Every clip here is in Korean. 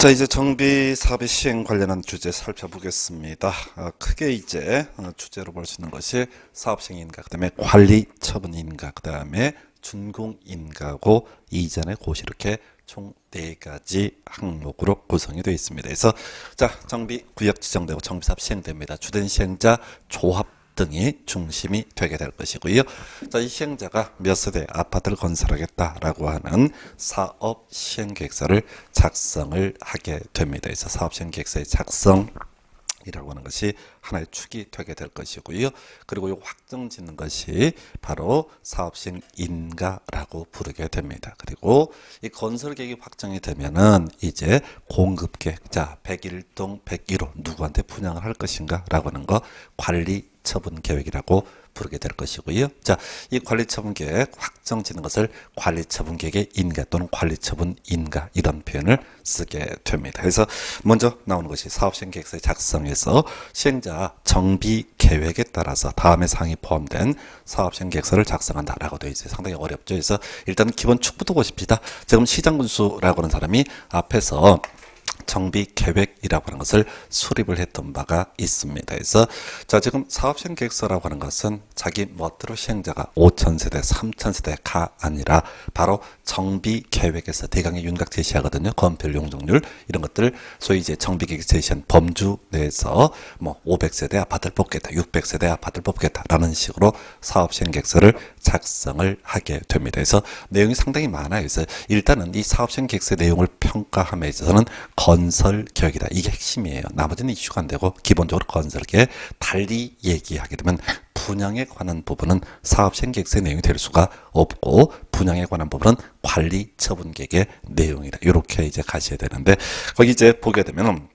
자, 이제 정비 사업의 시행 관련한 주제 살펴보겠습니다. 크게 이제 주제로 볼 수 있는 것이 사업 시행인가, 그다음에 관리 처분인가, 그다음에 준공인가고 이전에 고시 이렇게 총 4가지 항목으로 구성이 되어 있습니다. 그래서 자, 정비 구역 지정되고 정비 사업 시행됩니다. 주된 시행자 조합 등이 중심이 되게 될 것이고요. 자, 이 시행자가 몇 세대 아파트를 건설하겠다라고 하는 사업 시행 계획서를 작성을 하게 됩니다. 그래서 사업 시행 계획서의 작성 이라고 하는 것이 하나의 축이 되게 될 것이고요. 그리고 이 확정 짓는 것이 바로 사업시행 인가라고 부르게 됩니다. 그리고 이 건설 계획이 확정이 되면은 이제 공급 계획, 자 101동 101호 누구한테 분양을 할 것인가라고 하는 거 관리 처분 계획이라고 부르게 될 것이고요. 자, 이 관리처분 계획 확정 짓는 것을 관리처분 계획의 인가 또는 관리처분 인가 이런 표현을 쓰게 됩니다. 그래서 먼저 나오는 것이 사업시행 계획서의 작성에서 시행자 정비 계획에 따라서 다음의 사항이 포함된 사업시행 계획서를 작성한다라고 되어 있어요. 상당히 어렵죠. 그래서 일단 기본 축부터 보십시다. 지금 시장군수라고 하는 사람이 앞에서 정비 계획이라고 하는 것을 수립을 했던 바가 있습니다. 그래서 자, 지금 사업 시행 계획서라고 하는 것은 자기 멋대로 시행자가 5,000세대, 3,000세대가 아니라 바로 정비 계획에서 대강의 윤곽 제시하거든요. 건폐율, 용적률 이런 것들 소위 이제 정비 계획 제시한 범주 내에서 뭐 500세대 아파트를 뽑겠다, 600세대 아파트를 뽑겠다라는 식으로 사업 시행 계획서를 작성을 하게 됩니다. 그래서 내용이 상당히 많아요. 그래서 일단은 이 사업 시행 계획서의 내용을 평가함에 있어서는 건설 계획이다. 이게 핵심이에요. 나머지는 이슈가 안 되고 기본적으로 건설 계획 달리 얘기하게 되면 분양에 관한 부분은 사업 시행 계획서의 내용이 될 수가 없고 분양에 관한 부분은 관리 처분 계획의 내용이다. 이렇게 이제 가셔야 되는데 거기 이제 보게 되면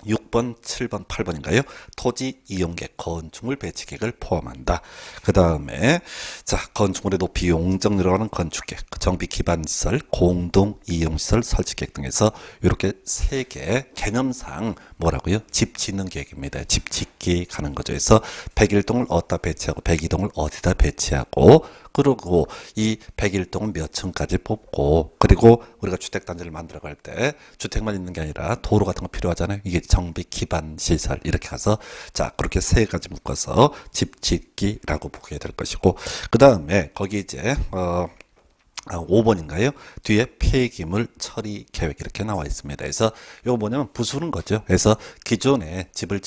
6번, 7번, 8번인가요? 토지 이용계획, 건축물 배치 계획을 포함한다. 그 다음에 자, 건축물의 높이 용적 늘어가는 건축계획, 정비 기반시설, 공동 이용시설 설치 계획 등에서 이렇게 3개 개념상 뭐라고요? 집 짓는 계획입니다. 집 짓기 가는 거죠. 그래서 101동을 어디다 배치하고 102동을 어디다 배치하고 그리고 이 101동은 몇 층까지 뽑고 그리고 우리가 주택단지를 만들어 갈 때 주택만 있는 게 아니라 도로 같은 거 필요하잖아요. 이게 정비 기반 시설 이렇게 가서 자 그렇게 3가지 묶어서 집 짓기라고 보게 될 것이고 그 다음에 거기 이제 5번인가요? 뒤에 폐기물 처리 계획 이렇게 나와 있습니다. 그래서 이거 뭐냐면 부수는 거죠. 그래서 기존에 집을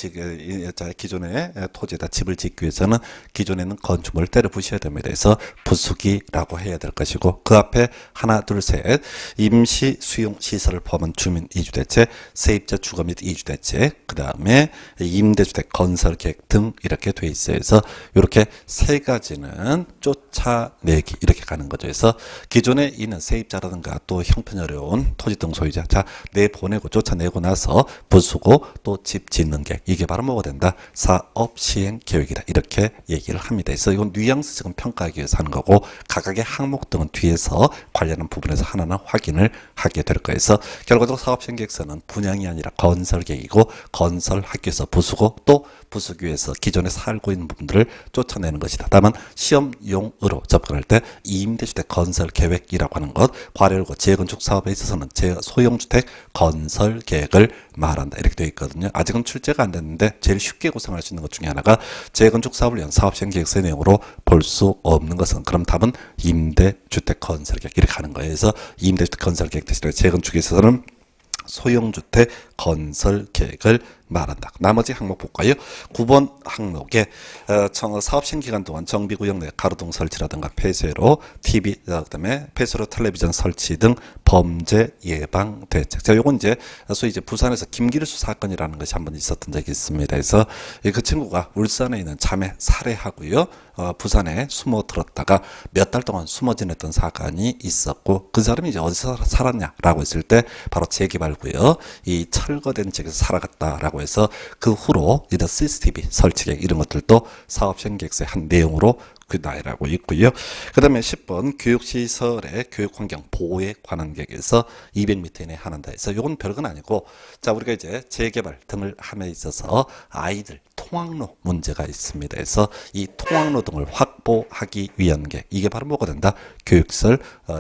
기존의 토지에다 집을 짓기 위해서는 기존에는 건축물을 때려 부셔야 됩니다. 그래서 부수기라고 해야 될 것이고 그 앞에 하나, 둘, 셋 임시 수용 시설을 포함한 주민 이주대책, 세입자 주거 및 이주대책, 그 다음에 임대주택 건설 계획 등 이렇게 돼 있어요. 그래서 이렇게 3가지는 쫓아내기 이렇게 가는 거죠. 그래서 기존에 있는 세입자라든가 또 형편이 어려운 토지 등 소유자 자 내보내고 쫓아내고 나서 부수고 또 집 짓는 계획 이게 바로 뭐가 된다? 사업 시행 계획이다 이렇게 얘기를 합니다. 그래서 이건 뉘앙스 지금 평가하기 위해서 하는 거고 각각의 항목 등은 뒤에서 관련한 부분에서 하나하나 확인을 하게 될 거예요. 그래서 결과적으로 사업 시행 계획서는 분양이 아니라 건설 계획이고 건설하기 위해서 부수고 또 부수기 위해서 기존에 살고 있는 부분들을 쫓아내는 것이다. 다만 시험용으로 접근할 때 임대주택 건설 계획이라고 하는 것, 과열고 재건축 사업에 있어서는 소형주택 건설 계획을 말한다. 이렇게 되어 있거든요. 아직은 출제가 안 됐는데 제일 쉽게 구성할 수 있는 것 중에 하나가 재건축 사업을 위한 사업시행 계획서의 내용으로 볼 수 없는 것은 그럼 답은 임대주택 건설 계획 이렇게 가는 거예요. 그래서 임대주택 건설 계획 대신에 재건축에 있어서는 소형주택 건설 계획을 말한다. 나머지 항목 볼까요? 9번 항목에 사업 시행 기간 동안 정비구역 내 가로등 설치라든가 폐쇄로 TV, 그다음에 폐쇄로 텔레비전 설치 등 범죄 예방 대책. 자, 요건 이제 소위 이제 부산에서 김기일수 사건이라는 것이 한번 있었던 적이 있습니다. 그래서 그 친구가 울산에 있는 자매 살해하고요. 부산에 숨어 들었다가 몇 달 동안 숨어 지냈던 사건이 있었고 그 사람이 이제 어디서 살았냐라고 했을 때 바로 재개발구역 이 철거된 지역에서 살아갔다라고 해서 그 후로 이런 CCTV 설치 계획 이런 것들도 사업 시행 계획서의 한 내용으로 나열하고 있고요. 그 다음에 10번 교육시설의 교육환경 보호에 관한 계획에서 200m 이내에 하는다 해서 이건 별건 아니고 자 우리가 이제 재개발 등을 함에 있어서 아이들 통학로 문제가 있습니다. 그래서 이 통학로 등을 확보하기 위한 게 이게 바로 뭐가 된다? 교육시설의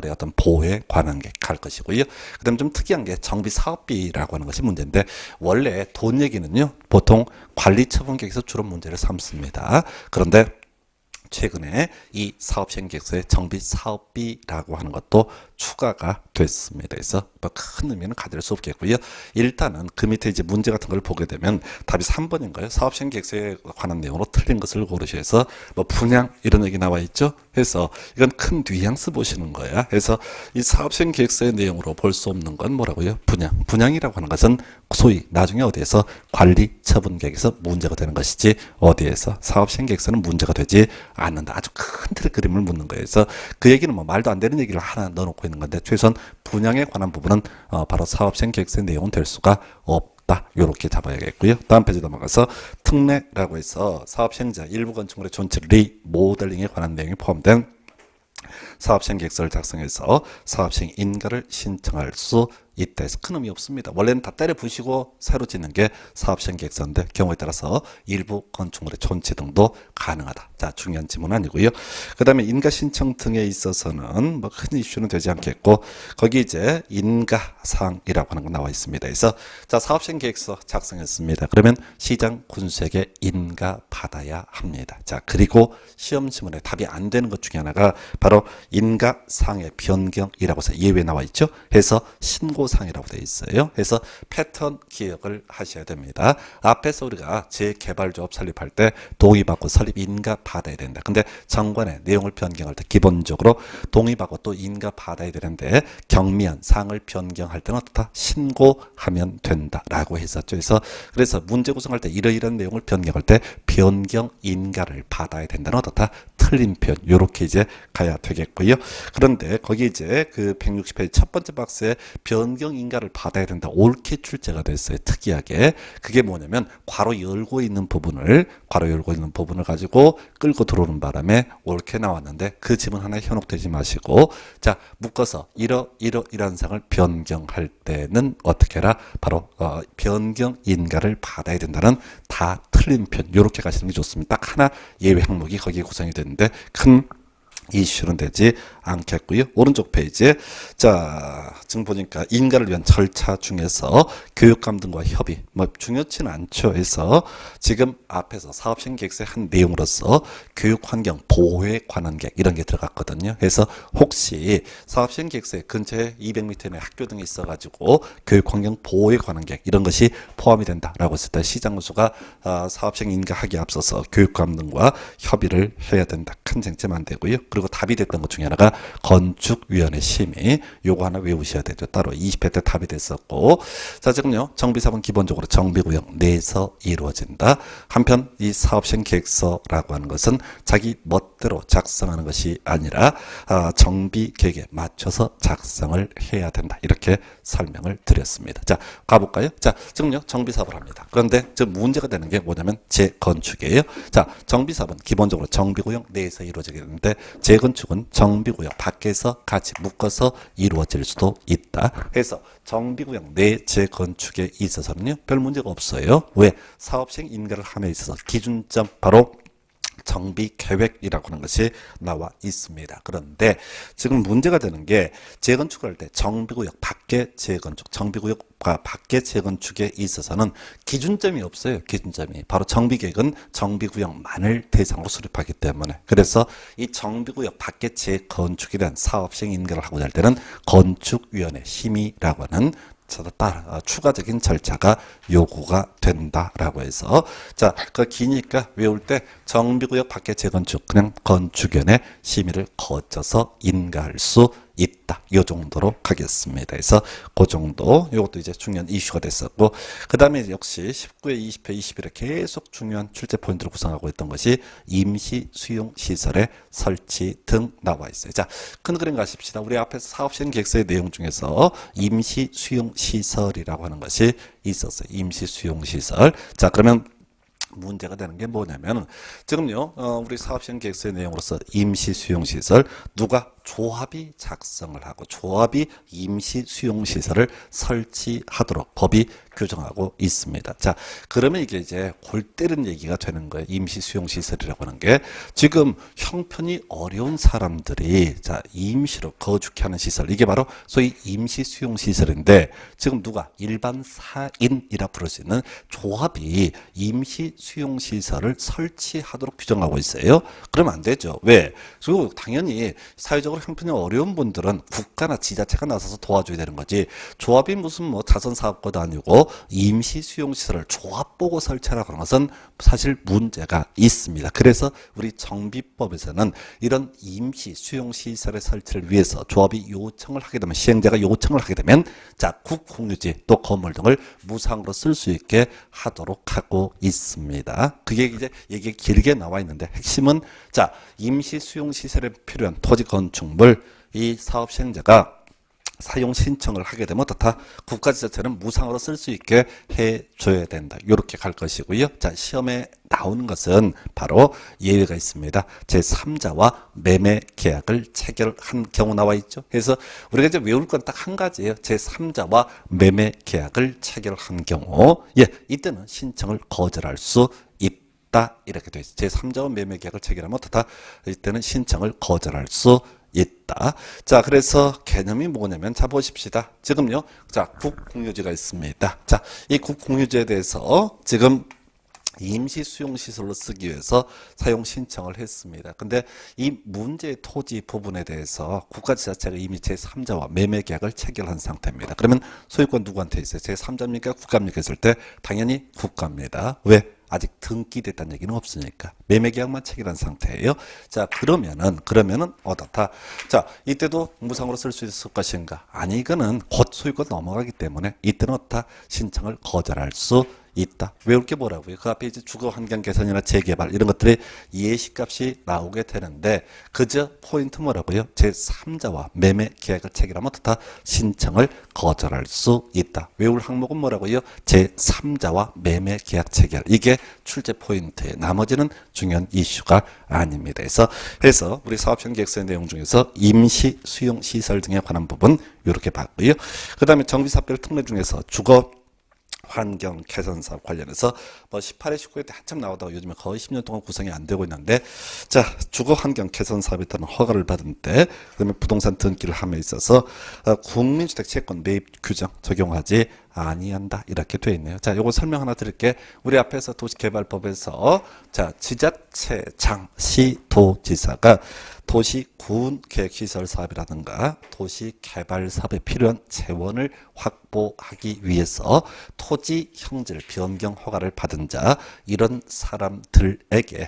어떤 보호에 관한 게 갈 것이고요. 그 다음에 좀 특이한 게 정비사업비라고 하는 것이 문제인데 원래 돈 얘기는요 보통 관리처분계획에서 주로 문제를 삼습니다. 그런데 최근에 이 사업시행계획서에 정비사업비라고 하는 것도 추가가 됐습니다. 그래서 뭐 큰 의미는 가질 수 없겠고요. 일단은 그 밑에 이제 문제 같은 걸 보게 되면 답이 3번인가요? 사업시행계획서에 관한 내용으로 틀린 것을 고르셔서 뭐 분양 이런 얘기 나와 있죠. 해서 이건 큰 뉘앙스 보시는 거야. 그래서 이 사업시행계획서의 내용으로 볼 수 없는 건 뭐라고요? 분양. 분양이라고 하는 것은 소위 나중에 어디에서 관리처분계획에서 문제가 되는 것이지 어디에서 사업시행계획서는 문제가 되지 않는다. 아주 큰 틀의 그림을 묻는 거예요. 그래서 그 얘기는 뭐 말도 안 되는 얘기를 하나 넣어놓고 있는 건데 최소한 분양에 관한 부분은 바로 사업시행계획서의 내용은 될 수가 없다. 이렇게 잡아야겠고요. 다음 페이지 넘어가서 특례라고 해서 사업시행자 일부 건축물의 존치를 리모델링에 관한 내용이 포함된 사업시행계획서를 작성해서 사업시행 인가를 신청할 수 있다 해서 큰 의미 없습니다. 원래는 다 때려 부시고 새로 짓는 게 사업시행계획서인데 경우에 따라서 일부 건축물의 존치 등도 가능하다. 자, 중요한 지문 아니고요. 그 다음에 인가 신청 등에 있어서는 뭐 큰 이슈는 되지 않겠고 거기 이제 인가사항이라고 하는 거 나와 있습니다. 그래서 자, 사업시행계획서 작성했습니다. 그러면 시장 군수에게 인가 받아야 합니다. 자, 그리고 시험 지문에 답이 안 되는 것 중에 하나가 바로 인가사항의 변경이라고 해서 예외 나와 있죠. 해서 신고사항이라고 되어 있어요. 그래서 패턴 기억을 하셔야 됩니다. 앞에서 우리가 재개발조합 설립할 때 동의받고 설립 인가 받아야 된다. 근데 정관의 내용을 변경할 때 기본적으로 동의받고 또 인가 받아야 되는데 경미한 사항을 변경할 때는 어떻다? 신고하면 된다라고 했었죠. 그래서 문제 구성할 때 이러이러한 내용을 변경할 때 변경 인가를 받아야 된다는 어떻다? 틀린 표현 요렇게 이제 가야 되겠고요. 그런데 거기 이제 그 160페이지 첫 번째 박스에 변경 인가를 받아야 된다. 옳게 출제가 됐어요. 특이하게. 그게 뭐냐면 괄호 열고 있는 부분을 가지고 끌고 들어오는 바람에 옳게 나왔는데 그 지문 하나에 현혹되지 마시고 자, 묶어서 이러이러한 사항을 변경할 때는 어떻게 해라? 바로 변경 인가를 받아야 된다는 다 틀린 표현 요렇게 가시는 게 좋습니다. 딱 하나 예외 항목이 거기에 구성이 되는데 큰 이슈는 되지 않겠고요. 오른쪽 페이지에 자 지금 보니까 인가를 위한 절차 중에서 교육감 등과 협의 뭐 중요치는 않죠. 해서 지금 앞에서 사업시행계획서의 한 내용으로서 교육환경 보호에 관한 게 이런 게 들어갔거든요. 그래서 혹시 사업시행계획서의 근처에 200m 내 학교 등이 있어가지고 교육환경 보호에 관한 게 이런 것이 포함이 된다라고 했을 때 시장군수가 사업시행 인가하기에 앞서서 교육감 등과 협의를 해야 된다. 큰 쟁점 안 되고요. 그리고 답이 됐던 것 중에 하나가 건축위원회 심의 요거 하나 외우셔야 되죠. 따로 20회 때 답이 됐었고 자 지금요 정비사업은 기본적으로 정비구역 내에서 이루어진다. 한편 이 사업시행계획서라고 하는 것은 자기 멋대로 작성하는 것이 아니라 정비계획에 맞춰서 작성을 해야 된다. 이렇게 설명을 드렸습니다. 자 가볼까요? 자 지금요 정비사업을 합니다. 그런데 지금 문제가 되는 게 뭐냐면 재건축이에요. 자 정비사업은 기본적으로 정비구역 내에서 이루어지게 되는데 재건축은 정비구역 밖에서 같이 묶어서 이루어질 수도 있다. 그래서 정비구역 내 재건축에 있어서는요 별 문제가 없어요. 왜? 사업시행 인가를 함에 있어서 기준점 바로 정비계획이라고 하는 것이 나와 있습니다. 그런데 지금 문제가 되는 게 재건축을 할 때 정비구역 밖의 재건축, 정비구역과 밖의 재건축에 있어서는 기준점이 없어요. 기준점이. 바로 정비계획은 정비구역만을 대상으로 수립하기 때문에 그래서 이 정비구역 밖의 재건축에 대한 사업시행 인가를 하고자 할 때는 건축위원회 심의라고 하는 따라 추가적인 절차가 요구가 된다라고 해서 자, 그 기니까 외울 때 정비구역 밖의 재건축 그냥 건축위원회 심의를 거쳐서 인가할 수 있다. 요 정도로 가겠습니다. 그래서 그 정도 요것도 이제 중요한 이슈가 됐었고 그 다음에 역시 19회, 20회, 21회 계속 중요한 출제 포인트를 구성하고 있던 것이 임시 수용시설의 설치 등 나와 있어요. 자, 큰 그림 가십시다. 우리 앞에서 사업시행계획서의 내용 중에서 임시 수용시설이라고 하는 것이 있었어요. 임시 수용시설. 자, 그러면 문제가 되는 게 뭐냐면 지금요 우리 사업시행계획서의 내용으로서 임시 수용시설 누가 조합이 작성을 하고 조합이 임시 수용시설을 설치하도록 법이 규정하고 있습니다. 자, 그러면 이게 이제 골 때리는 얘기가 되는 거예요. 임시 수용시설이라고 하는 게 지금 형편이 어려운 사람들이 자, 임시로 거주케 하는 시설, 이게 바로 소위 임시 수용시설인데 지금 누가 일반 사인이라 부르시는 조합이 임시 수용시설을 설치하도록 규정하고 있어요. 그러면 안 되죠. 왜? 그리고 당연히 사회적으로 형편이 어려운 분들은 국가나 지자체가 나서서 도와줘야 되는 거지. 조합이 무슨 뭐 자선사업과도 아니고 임시 수용시설을 조합 보고 설치하라고 하는 것은 사실 문제가 있습니다. 그래서 우리 정비법에서는 이런 임시 수용시설의 설치를 위해서 조합이 요청을 하게 되면, 시행자가 요청을 하게 되면 자, 국공유지 또 건물 등을 무상으로 쓸 수 있게 하도록 하고 있습니다. 그게 이제 이게 길게 나와 있는데 핵심은 자, 임시 수용시설에 필요한 토지 건축물 이 사업 시행자가 사용 신청을 하게 되면 어떻다? 국가지자체는 무상으로 쓸 수 있게 해줘야 된다. 이렇게 갈 것이고요. 자, 시험에 나오는 것은 바로 예외가 있습니다. 제3자와 매매 계약을 체결한 경우 나와 있죠. 그래서 우리가 이제 외울 건 딱 한 가지예요. 제3자와 매매 계약을 체결한 경우, 예, 이때는 신청을 거절할 수 있다. 이렇게 돼 있어요. 제3자와 매매 계약을 체결하면 어떻다? 이때는 신청을 거절할 수 있다. 자, 그래서 개념이 뭐냐면, 자, 보십시다. 지금요, 자, 국공유지가 있습니다. 자, 이 국공유지에 대해서 지금 임시 수용시설로 쓰기 위해서 사용 신청을 했습니다. 근데 이 문제의 토지 부분에 대해서 국가지자체가 이미 제3자와 매매 계약을 체결한 상태입니다. 그러면 소유권 누구한테 있어요? 제3자입니까? 국가입니까? 했을 때 당연히 국가입니다. 왜? 아직 등기됐다는 얘기는 없으니까 매매 계약만 체결한 상태예요. 자, 그러면은 어떻다? 자, 이때도 무상으로 쓸 수 있을 것인가? 아니, 이거는 곧 소유권 넘어가기 때문에 이때는 어떻다? 신청을 거절할 수 있다. 외울 게 뭐라고요? 그 앞에 이제 주거 환경 개선이나 재개발 이런 것들이 예시값이 나오게 되는데 그저 포인트 뭐라고요? 제3자와 매매 계약을 체결하면 어떻다? 신청을 거절할 수 있다. 외울 항목은 뭐라고요? 제3자와 매매 계약 체결. 이게 출제 포인트에 나머지는 중요한 이슈가 아닙니다. 그래서 우리 사업시행 계획서의 내용 중에서 임시 수용 시설 등에 관한 부분 이렇게 봤고요. 그다음에 정비사업별 특례 중에서 주거 환경 개선 사업 관련해서 뭐 18회 19회 때 한참 나오다가 요즘에 거의 10년 동안 구성이 안 되고 있는데, 자, 주거 환경 개선 사업에 따른 허가를 받은 때, 그다음에 부동산 등기를 함에 있어서 국민주택 채권 매입 규정 적용하지 아니한다 이렇게 돼 있네요. 자, 요거 설명 하나 드릴게. 우리 앞에서 도시개발법에서 자, 지자체장 시도지사가 도시군 계획시설 사업이라든가 도시개발 사업에 필요한 재원을 확보하기 위해서 토지 형질 변경 허가를 받은 자, 이런 사람들에게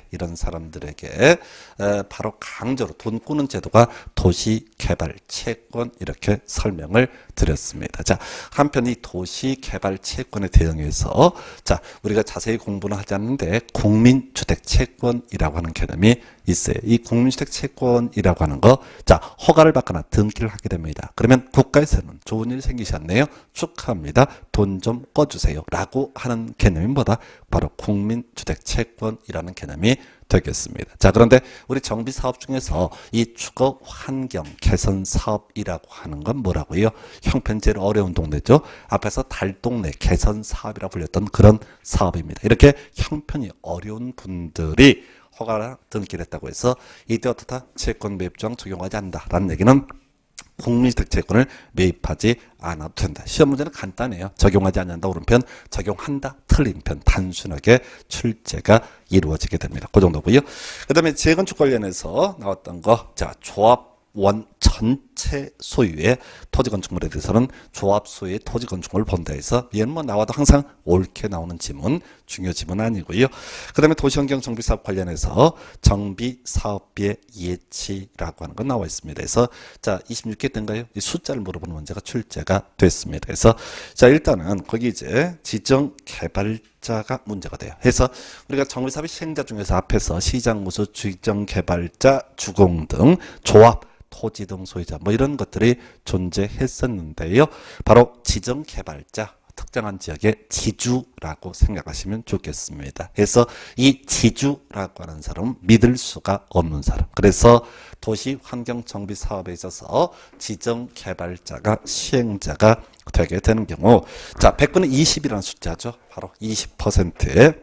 바로 강제로 돈 꾸는 제도가 도시개발 채권 이렇게 설명을 드렸습니다. 자, 한편 이 도시개발 채권에 대응해서 자, 우리가 자세히 공부는 하지 않는데 국민주택 채권이라고 하는 개념이 있어요. 이 국민주택 채권이라고 하는 거, 자, 허가를 받거나 등기를 하게 됩니다. 그러면 국가에서는 좋은 일 생기셨네요. 축하합니다. 돈 좀 꺼주세요. 라고 하는 개념이 뭐다? 바로 국민주택 채권이라는 개념이 되겠습니다. 자, 그런데 우리 정비 사업 중에서 이 주거 환경 개선 사업이라고 하는 건 뭐라고요? 형편 제일 어려운 동네죠. 앞에서 달동네 개선 사업이라고 불렸던 그런 사업입니다. 이렇게 형편이 어려운 분들이 허가나 등기를 했다고 해서 이때 어떻다? 채권 매입조항 적용하지 않는다라는 얘기는 국민주택 채권을 매입하지 않아도 된다. 시험 문제는 간단해요. 적용하지 않는다 오른편, 적용한다 틀린 편, 단순하게 출제가 이루어지게 됩니다. 그 정도고요. 그 다음에 재건축 관련해서 나왔던 거, 자, 조합원 전체 소유의 토지 건축물에 대해서는 조합 소유의 토지 건축물을 본다 해서 얘는 뭐 나와도 항상 옳게 나오는 지문, 중요 지문 아니고요. 그 다음에 도시환경 정비사업 관련해서 정비사업비의 예치라고 하는 건 나와 있습니다. 그래서 자, 26개 때인가요? 이 숫자를 물어보는 문제가 출제가 됐습니다. 그래서 자, 일단은 거기 이제 지정 개발자가 문제가 돼요. 그래서 우리가 정비사업의 시행자 중에서 앞에서 시장, 무수, 지정 개발자, 주공 등 조합, 토지 등 소유자 뭐 이런 것들이 존재했었는데요. 바로 지정 개발자, 특정한 지역의 지주라고 생각하시면 좋겠습니다. 그래서 이 지주라고 하는 사람은 믿을 수가 없는 사람. 그래서 도시환경정비 사업에 있어서 지정개발자가 시행자가 되게 되는 경우, 자, 100분의 20이라는 숫자죠. 바로 20%의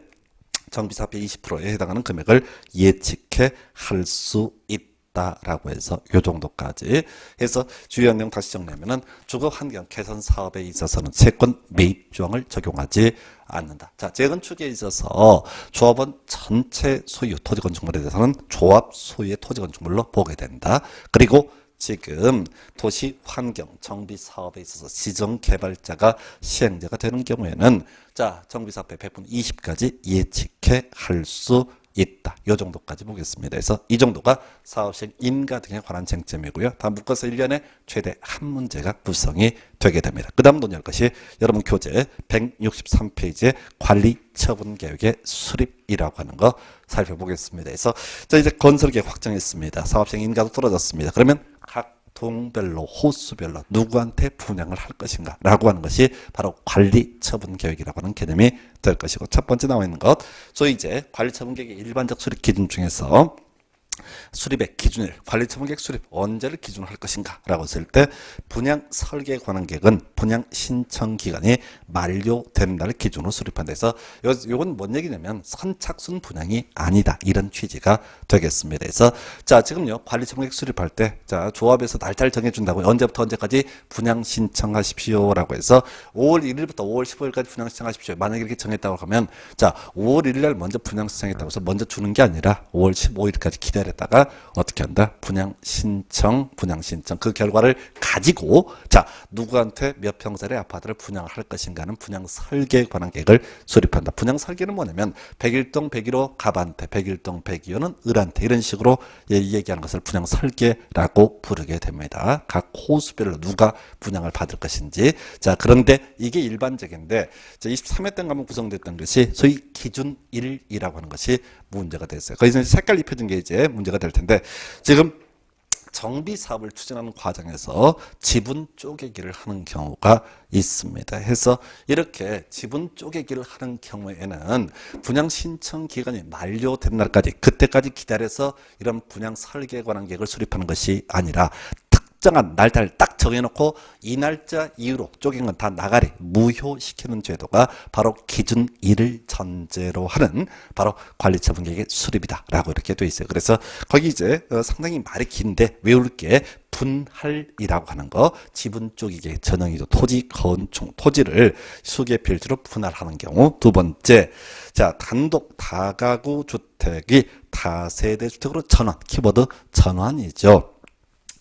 정비사업의 20%에 해당하는 금액을 예측해 할 수 있다라고 해서 요 정도까지 해서 주요한 내용 다시 정리하면은 주거환경 개선 사업에 있어서는 채권 매입 조항을 적용하지 않는다. 자, 재건축에 있어서 조합원 전체 소유 토지 건축물에 대해서는 조합 소유의 토지 건축물로 보게 된다. 그리고 지금 도시환경 정비 사업에 있어서 지정개발자가 시행자가 되는 경우에는 자, 정비사업의 100분의 20까지 예측해 할 수 있다. 이 정도까지 보겠습니다. 그래서 이 정도가 사업시행 인가 등에 관한 쟁점이고요. 다 묶어서 1년에 최대 한 문제가 구성이 되게 됩니다. 그 다음 논의할 것이 여러분 교재 163페이지의 관리처분계획의 수립이라고 하는 거 살펴보겠습니다. 그래서 자, 이제 건설계획 확정했습니다. 사업시행 인가도 떨어졌습니다. 그러면 각 동별로 호수별로 누구한테 분양을 할 것인가 라고 하는 것이 바로 관리처분계획이라고 하는 개념이 될 것이고, 첫 번째 나와 있는 것, 소위 이제 관리처분계획의 일반적 수립 기준 중에서 수립의 기준일, 관리처분계획 수립 언제를 기준으로 할 것인가 라고 했을 때 분양 설계에 관한 계획은 분양 신청 기간이 만료되는 날을 기준으로 수립한다 해서 요건 뭔 얘기냐면 선착순 분양이 아니다, 이런 취지가 되겠습니다. 그래서 자, 지금요 관리처분계획 수립할 때 자, 조합에서 날짜를 정해준다고 언제부터 언제까지 분양 신청하십시오 라고 해서 5월 1일부터 5월 15일까지 분양 신청하십시오. 만약에 이렇게 정했다고 하면 자, 5월 1일 날 먼저 분양 신청했다고 해서 먼저 주는 게 아니라 5월 15일까지 기다렸다가 어떻게 한다? 분양 신청 그 결과를 가지고 자, 누구한테 몇 평짜리 아파트를 분양을 할 것인가는 분양 설계에 관한 계획을 수립한다. 분양 설계는 뭐냐면 101동 101호 갑한테, 101동 102호는 을한테, 이런 식으로 얘기하는 것을 분양 설계라고 부르게 됩니다. 각 호수별로 누가 분양을 받을 것인지. 자, 그런데 이게 일반적인데 23회 때 가면 구성됐던 것이 소위 기준 1이라고 하는 것이 문제가 됐어요. 거기서 색깔 입혀진 게 이제 문제가 될 텐데, 지금 정비 사업을 추진하는 과정에서 지분 쪼개기를 하는 경우가 있습니다. 해서 이렇게 지분 쪼개기를 하는 경우에는 분양 신청 기간이 만료된 날까지, 그때까지 기다려서 이런 분양 설계에 관한 계획을 수립하는 것이 아니라 특정한 날짜를 딱 정해놓고 이 날짜 이후로 쪼갠 건 다 나가리, 무효시키는 제도가 바로 기준 1을 전제로 하는 바로 관리처분계획의 수립이다 라고 이렇게 돼 있어요. 그래서 거기 이제 상당히 말이 긴데 외울 게 분할이라고 하는 거, 지분 쪼개기 전형이죠. 토지 건축, 토지를 수개 필지로 분할하는 경우. 두 번째, 자, 단독 다가구 주택이 다세대 주택으로 전환, 키워드 전환이죠.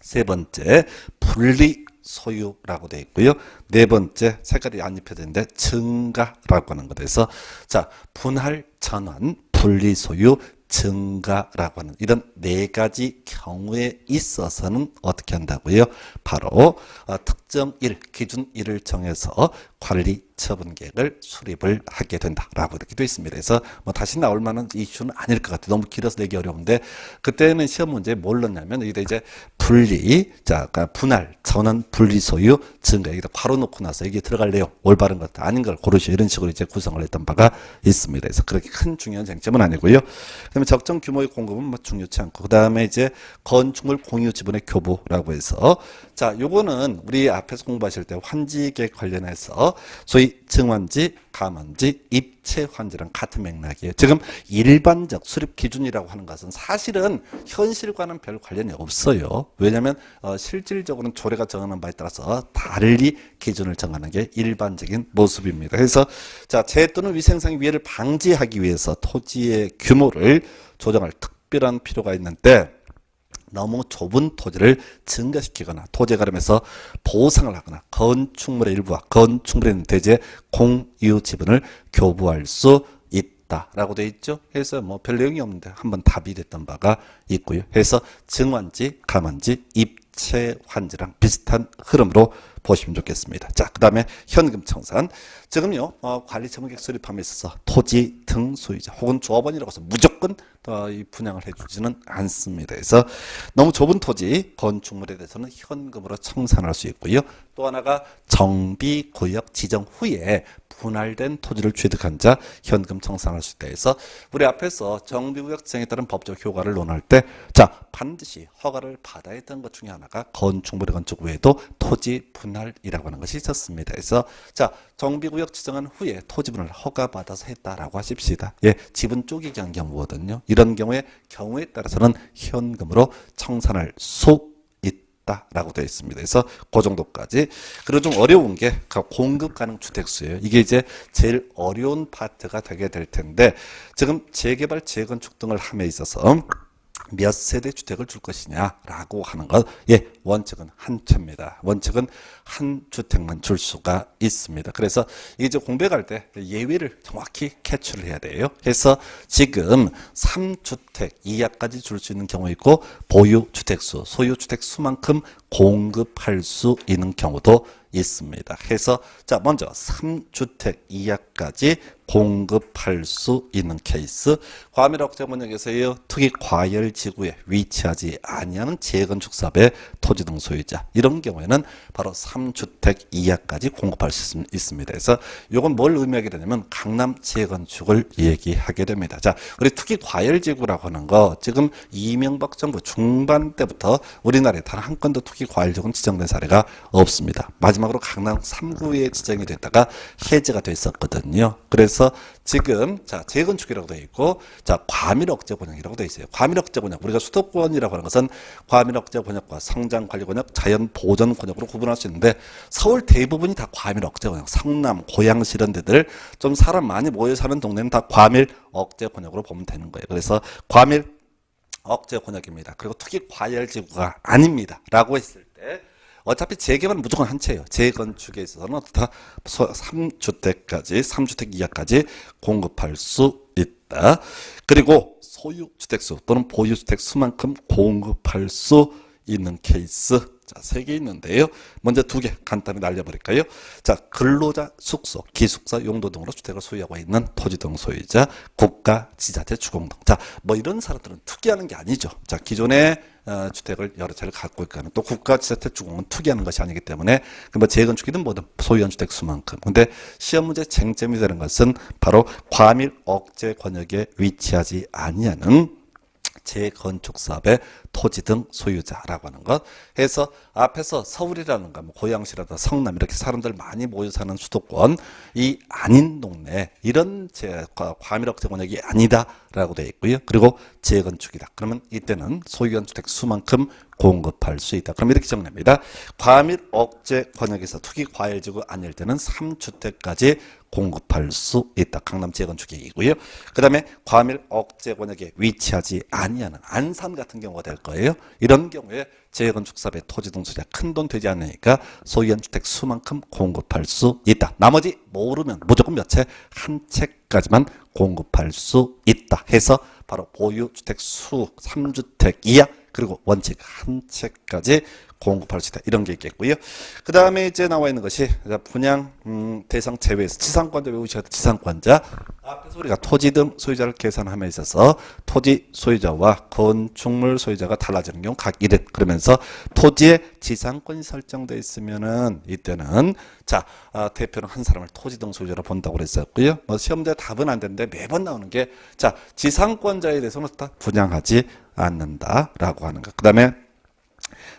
세 번째, 분리 소유라고 되어 있고요. 네 번째, 색깔이 안 입혀졌는데 증가라고 하는 것에서 자, 분할, 전환, 분리 소유, 증가라고 하는 이런 네 가지 경우에 있어서는 어떻게 한다고요? 바로 특정 일, 기준 일을 정해서 관리 처분 계획을 수립을 하게 된다라고 이렇게 되어 있습니다. 그래서 뭐 다시 나올 만한 이슈는 아닐 것 같아요. 너무 길어서 내기 어려운데, 그때는 시험 문제에 뭘 넣냐면 이제 분리, 자, 그러니까 분할, 전환, 분리 소유, 증가, 여기다 괄호 놓고 나서 이게 들어갈래요? 올바른 것 아닌 걸 고르시오, 이런 식으로 이제 구성을 했던 바가 있습니다. 그래서 그렇게 큰 중요한 쟁점은 아니고요. 그다음에 적정 규모의 공급은 뭐 중요치 않고, 그다음에 이제 건축물 공유 지분의 교부라고 해서 자, 요거는 우리 앞에서 공부하실 때 환지 계획 관련해서 소위 증환지, 감환지, 입체 환지랑 같은 맥락이에요. 지금 일반적 수립 기준이라고 하는 것은 사실은 현실과는 별 관련이 없어요. 왜냐하면 실질적으로는 조례가 정하는 바에 따라서 달리 기준을 정하는 게 일반적인 모습입니다. 그래서 자, 재해 또는 위생상의 위해를 방지하기 위해서 토지의 규모를 조정할 특별한 필요가 있는데, 너무 좁은 토지를 증가시키거나 토지에 가름해서 보상을 하거나 건축물의 일부와 건축물에 있는 대지의 공유 지분을 교부할 수 있다라고 되어 있죠. 그래서 뭐 별 내용이 없는데 한번 답이 됐던 바가 있고요. 그래서 증환지, 감환지, 입체 환지랑 비슷한 흐름으로 보시면 좋겠습니다. 자, 그 다음에 현금 청산. 지금요, 관리처분 수립함에 있어서 토지 등 소유자 혹은 조합원이라고 해서 무조건 이 분양을 해주지는 않습니다. 그래서 너무 좁은 토지, 건축물에 대해서는 현금으로 청산할 수 있고요. 또 하나가 정비구역 지정 후에 분할된 토지를 취득한 자 현금 청산할 수 있다 해서 우리 앞에서 정비구역 지정에 따른 법적 효과를 논할 때 자, 반드시 허가를 받아야 했던 것 중에 하나가 건축물의 건축 외에도 토지 분할이라고 하는 것이 있었습니다. 그래서 자, 정비구역 지정한 후에 토지 분할 허가받아서 했다라고 하십시다. 예, 지분 쪼개기 한 경우거든요. 이런 경우에 따라서는 현금으로 청산할 수 라고 되어 있습니다. 그래서 그 정도까지. 그리고 좀 어려운 게 공급 가능 주택수예요. 이게 이제 제일 어려운 파트가 되게 될 텐데 지금 재개발, 재건축 등을 함에 있어서 몇 세대 주택을 줄 것이냐라고 하는 것, 예, 원칙은 한 채입니다. 원칙은 한 주택만 줄 수가 있습니다. 그래서 이제 공백할 때 예외를 정확히 캐치를 해야 돼요. 그래서 지금 3주택 이하까지 줄 수 있는 경우 있고 보유 주택수, 소유 주택수만큼 공급할 수 있는 경우도 있습니다. 해서 자, 먼저 3주택 이하까지 공급할 수 있는 케이스. 과밀억제번역에서의 특히 과열 지구에 위치하지 아니하는 재건축 사업의 토지 등 소유자, 이런 경우에는 바로 3주택 이하까지 공급할 수 있습니다. 그래서 이건 뭘 의미하게 되냐면 강남 재건축을 얘기하게 됩니다. 자, 우리 특히 과열 지구라고 하는 거 지금 이명박 정부 중반 때부터 우리나라에 단 한 건도 특히 과열 지구는 지정된 사례가 없습니다. 마지막으로 강남 3구에 지정이 됐다가 해제가 됐었거든요. 그래서 지금 자, 재건축이라고 되어 있고 자, 과밀억제 권역이라고 되어 있어요. 과밀억제 권역, 우리가 수도권이라고 하는 것은 과밀억제 권역과 성장관리 권역, 자연보전 권역으로 구분할 수 있는데 서울 대부분이 다 과밀억제 권역, 성남, 고양시 이런 데들 좀 사람 많이 모여 사는 동네는 다 과밀억제 권역으로 보면 되는 거예요. 그래서 과밀억제 권역입니다. 그리고 특히 과열지구가 아닙니다 라고 했을 때 어차피 재개발은 무조건 한 채예요. 재건축에 있어서는 다 3주택까지, 3주택 이하까지 공급할 수 있다. 그리고 소유 주택수 또는 보유 주택수만큼 공급할 수 있는 케이스. 자, 3개 있는데요. 먼저 2개 간단히 날려버릴까요? 자, 근로자 숙소, 기숙사 용도 등으로 주택을 소유하고 있는 토지 등 소유자, 국가 지자체 주공 등. 자, 뭐 이런 사람들은 투기하는 게 아니죠. 자, 기존에 주택을 여러 채를 갖고 있거나 또 국가 지자체 주공은 투기하는 것이 아니기 때문에 뭐 재건축이든 뭐든 소유한 주택 수만큼. 근데 시험 문제 쟁점이 되는 것은 바로 과밀 억제 권역에 위치하지 아니하는 재건축 사업의 토지 등 소유자라고 하는 것. 해서 앞에서 서울이라든가 뭐 고양시라든가 성남 이렇게 사람들 많이 모여 사는 수도권이 아닌 동네, 이런 과밀억제 권역이 아니다라고 되어 있고요. 그리고 재건축이다. 그러면 이때는 소유한 주택 수만큼 공급할 수 있다. 그럼 이렇게 정립니다. 과밀억제 권역에서 투기 과열지구 아닐 때는 3주택까지 공급할 수 있다. 강남 재건축이고요. 그 다음에 과밀억제 권역에 위치하지 아니하는 안산 같은 경우가 될 거예요. 이런 경우에 재건축 사업의 토지 등 소유자 큰돈 되지 않으니까 소유한 주택 수만큼 공급할 수 있다. 나머지 모르면 무조건 몇 채? 한 채까지만 공급할 수 있다. 해서 바로 보유 주택 수 3주택 이하 그리고 원칙 한 채까지 공급할 수 있다. 이런 게 있겠고요. 그 다음에 이제 나와 있는 것이 분양 대상 제외에서 지상권자 외우셔야 돼. 지상권자. 앞에서 우리가 토지 등 소유자를 계산함에 있어서 토지 소유자와 건축물 소유자가 달라지는 경우 각 1회. 그러면서 토지에 지상권이 설정되어 있으면은 이때는 자, 대표는 한 사람을 토지 등 소유자로 본다고 그랬었고요. 뭐 시험대 답은 안 되는데 매번 나오는 게 자, 지상권자에 대해서는 다 분양하지 않는다라고 하는 것. 그 다음에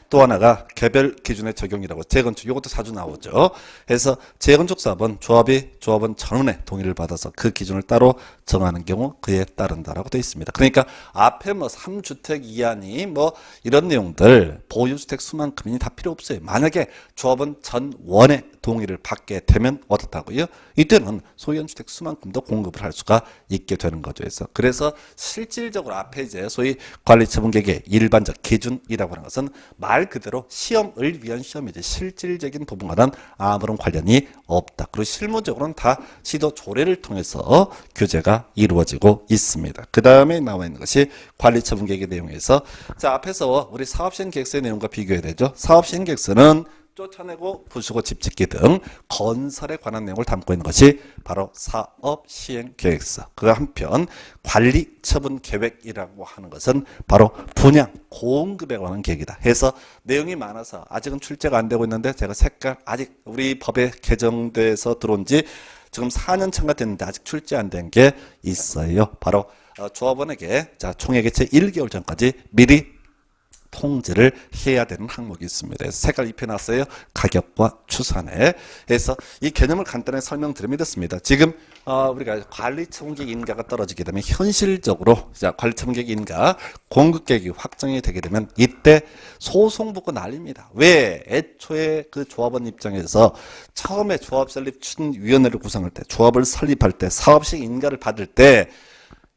또 하나가 개별 기준의 적용이라고 재건축 이것도 자주 나오죠. 그래서 재건축 사업은 조합원 전원의 동의를 받아서 그 기준을 따로 정하는 경우 그에 따른다라고 되어 있습니다. 그러니까 앞에 뭐 3주택 이하니 뭐 이런 내용들 보유주택 수만큼이니 다 필요 없어요. 만약에 조합원 전원의 동의를 받게 되면 어떻다고요? 이때는 소유한 주택 수만큼도 공급을 할 수가 있게 되는 거죠. 그래서 실질적으로 앞에 이제 소위 관리처분계획의 일반적 기준이라고 하는 것은 말 그대로 시험을 위한 시험이지 실질적인 부분과는 아무런 관련이 없다. 그리고 실무적으로는 다 시도 조례를 통해서 규제가 이루어지고 있습니다. 그 다음에 나와 있는 것이 관리처분계획의 내용에서 자 앞에서 우리 사업시행계획서의 내용과 비교해야 되죠. 사업시행계획서는 쫓아내고 부수고 집 짓기 등 건설에 관한 내용을 담고 있는 것이 바로 사업시행계획서. 그 한편 관리처분계획이라고 하는 것은 바로 분양, 공급에 관한 계획이다 해서 내용이 많아서 아직은 출제가 안 되고 있는데 제가 색깔 아직 우리 법에 개정돼서 들어온 지 지금 4년 차가 됐는데 아직 출제 안 된 게 있어요. 바로 조합원에게 총회 개최 1개월 전까지 미리 통지를 해야 되는 항목이 있습니다. 그래서 색깔 입혀놨어요. 가격과 추산에. 그래서 이 개념을 간단히 설명드리면 이렇습니다. 지금 우리가 관리처분계획 인가가 떨어지게 되면 현실적으로 관리처분계획 인가 공급계획이 확정이 되게 되면 이때 소송 붙고 난립니다. 왜? 애초에 그 조합원 입장에서 처음에 조합 설립 추진위원회를 구성할 때, 조합을 설립할 때, 사업식 인가를 받을 때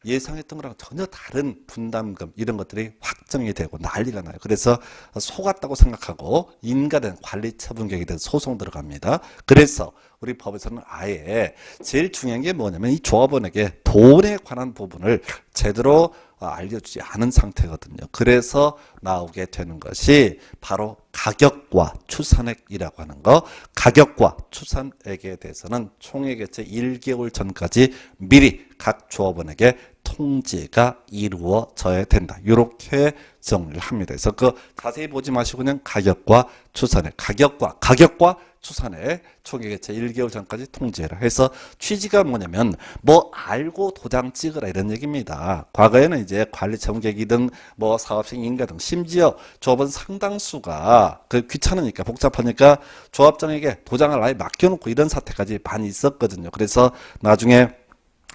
예상했던 거랑 전혀 다른 분담금 이런 것들이 확정이 되고 난리가 나요. 그래서 속았다고 생각하고 인가된 관리처분계획에 대해서 소송 들어갑니다. 그래서 우리 법에서는 아예 제일 중요한 게 뭐냐면 이 조합원에게 돈에 관한 부분을 제대로 알려주지 않은 상태거든요. 그래서 나오게 되는 것이 바로 가격과 추산액이라고 하는 거. 가격과 추산액에 대해서는 총회 개최 1개월 전까지 미리 각 조합원에게 통지가 이루어져야 된다. 이렇게 정리를 합니다. 그래서 그 자세히 보지 마시고 그냥 가격과 추산액, 가격과 추산액 총회 개최 1개월 전까지 통지해라 해서 취지가 뭐냐면 뭐 알고 도장 찍으라 이런 얘기입니다. 과거에는 이제 관리처분계획이든 뭐 사업식 인가 등 심지어 조합원 상당수가 그 귀찮으니까 복잡하니까 조합장에게 도장을 아예 맡겨놓고 이런 사태까지 많이 있었거든요. 그래서 나중에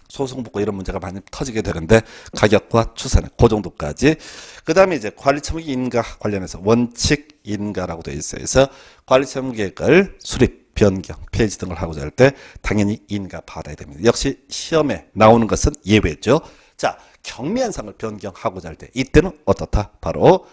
소송 붙고 이런 문제가 많이 터지게 되는데 가격과 추산액 그 정도까지. 그 다음에 이제 관리처분계획 인가 관련해서 원칙 인가라고 되어 있어요. 그래서 관리처분계획을 수립, 변경, 폐지 등을 하고자 할 때 당연히 인가 받아야 됩니다. 역시 시험에 나오는 것은 예외죠. 자, 경미한상을 변경하고자 할 때 이때는 어떻다? 바로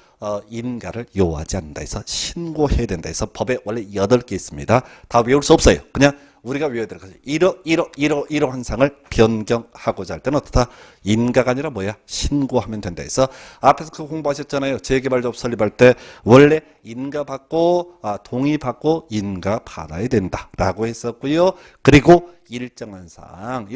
인가를 요하지 않는다 해서 신고해야 된다 해서 법에 원래 8개 있습니다. 다 외울 수 없어요. 그냥 우리가 외워야 될 것이 이러한 상을 변경하고자 할 때는 어떻다? 인가가 아니라 뭐야? 신고하면 된다 해서 앞에서 그 공부하셨잖아요. 재개발조합 설립할 때 원래 인가 받고 동의 받고 인가 받아야 된다라고 했었고요. 그리고 일정한 상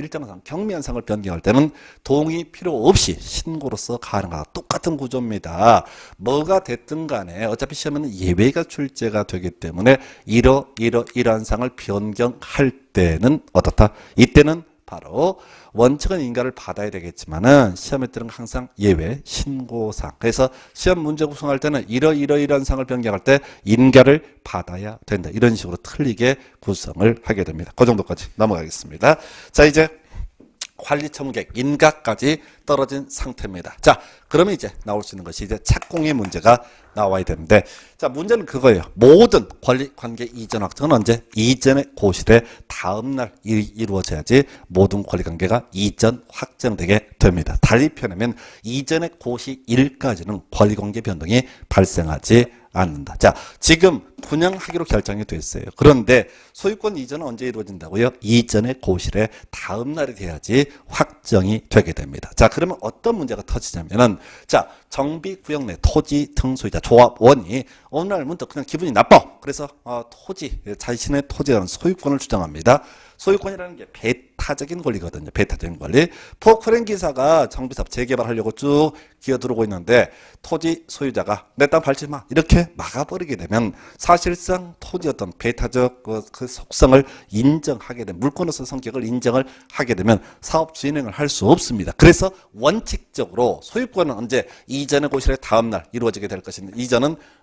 경미한 상을 변경할 때는 동의 필요 없이 신고로서 가능하다. 똑같은 구조입니다. 뭐가 됐든 간에 어차피 시험에는 예외가 출제가 되기 때문에 이러한 상을 변경할 때는 어떻다? 이때는 바로 원칙은 인가를 받아야 되겠지만은 시험에 뜨는 항상 예외 신고상. 그래서 시험 문제 구성할 때는 이러한 상을 변경할 때 인가를 받아야 된다. 이런 식으로 틀리게 구성을 하게 됩니다. 그 정도까지 넘어가겠습니다. 자, 이제 관리처분계획 인가까지 떨어진 상태입니다. 자, 그러면 이제 나올 수 있는 것이 이제 착공의 문제가 나와야 되는데, 자, 문제는 그거예요. 모든 권리관계 이전 확정은 언제? 이전의 고실의 다음날 이루어져야지 모든 권리관계가 이전 확정되게 됩니다. 달리 표현하면 이전의 고시일까지는 권리관계 변동이 발생하지 않는다. 자, 지금 분양하기로 결정이 됐어요. 그런데 소유권 이전은 언제 이루어진다고요? 이전의 고실의 다음 날이 돼야지 확정이 되게 됩니다. 자, 그러면 어떤 문제가 터지냐면은, 자, 정비구역 내 토지 등소유자 조합원이 어느 날 문득 그냥 기분이 나빠. 그래서 토지, 자신의 토지에 대한 소유권을 주장합니다. 소유권이라는 게 배타적인 권리거든요. 배타적인 권리. 포크레인 기사가 정비사업 재개발하려고 쭉 기어들어오고 있는데 토지 소유자가 내 땅 밟지 마 이렇게 막아버리게 되면 사실상 토지 어떤 배타적 그 속성을 인정하게 되면 물권으로서 성격을 인정을 하게 되면 사업 진행을 할 수 없습니다. 그래서 원칙적으로 소유권은 언제? 이전의 고실의 다음 날 이루어지게 될 것인데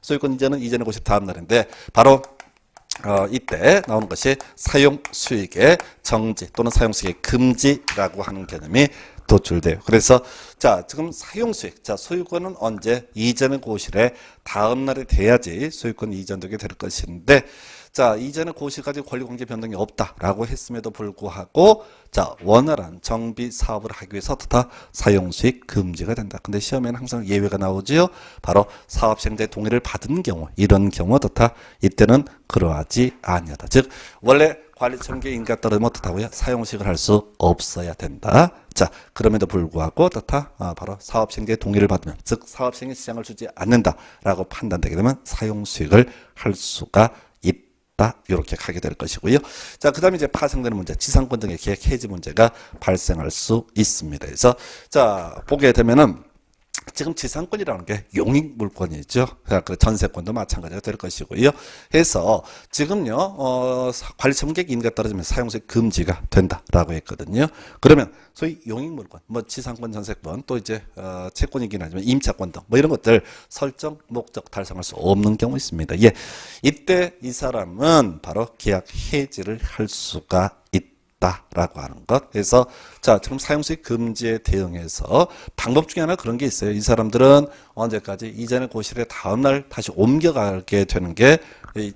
소유권 이전은 이전의 고실의 다음 날인데 바로 이때 나오는 것이 사용수익의 정지 또는 사용수익의 금지라고 하는 개념이 도출돼요. 그래서 자, 지금 사용수익, 자, 소유권은 언제? 이전의 고실의 다음 날이 돼야지 소유권 이전되게 될 것인데, 자, 이전의 고실까지 권리관계 변동이 없다라고 했음에도 불구하고, 자, 원활한 정비 사업을 하기 위해서 어떻다? 사용수익 금지가 된다. 근데 시험에는 항상 예외가 나오지요. 바로 사업시행자의 동의를 받은 경우, 이런 경우 어떻다? 이때는 그러하지 아니하다. 즉, 원래 관리처분계획 인가 떨어지면 어떻다고요? 사용수익을 할 수 없어야 된다. 자, 그럼에도 불구하고 어떻다? 바로 사업시행자의 동의를 받으면, 즉 사업시행에 지장을 주지 않는다라고 판단되게 되면 사용수익을 할 수가 있다. 이렇게 가게 될 것이고요. 자, 그 다음에 이제 파생되는 문제, 지상권 등의 계약 해지 문제가 발생할 수 있습니다. 그래서 자, 보게 되면은 지금 지상권이라는 게 용익 물권이죠. 그 전세권도 마찬가지가 될 것이고요. 해서 지금요, 관리처분계획 인가 떨어지면 사용세 금지가 된다라고 했거든요. 그러면 소위 용익 물권, 뭐 지상권, 전세권, 또 이제 채권이긴 하지만 임차권 등 뭐 이런 것들 설정 목적 달성할 수 없는 경우 있습니다. 예, 이때 이 사람은 바로 계약 해지를 할 수가 있다. 라고 하는 것. 그래서 자, 지금 사용수익 금지에 대응해서 방법 중에 하나 그런 게 있어요. 이 사람들은 언제까지 이전의 고실에 다음날 다시 옮겨가게 되는 게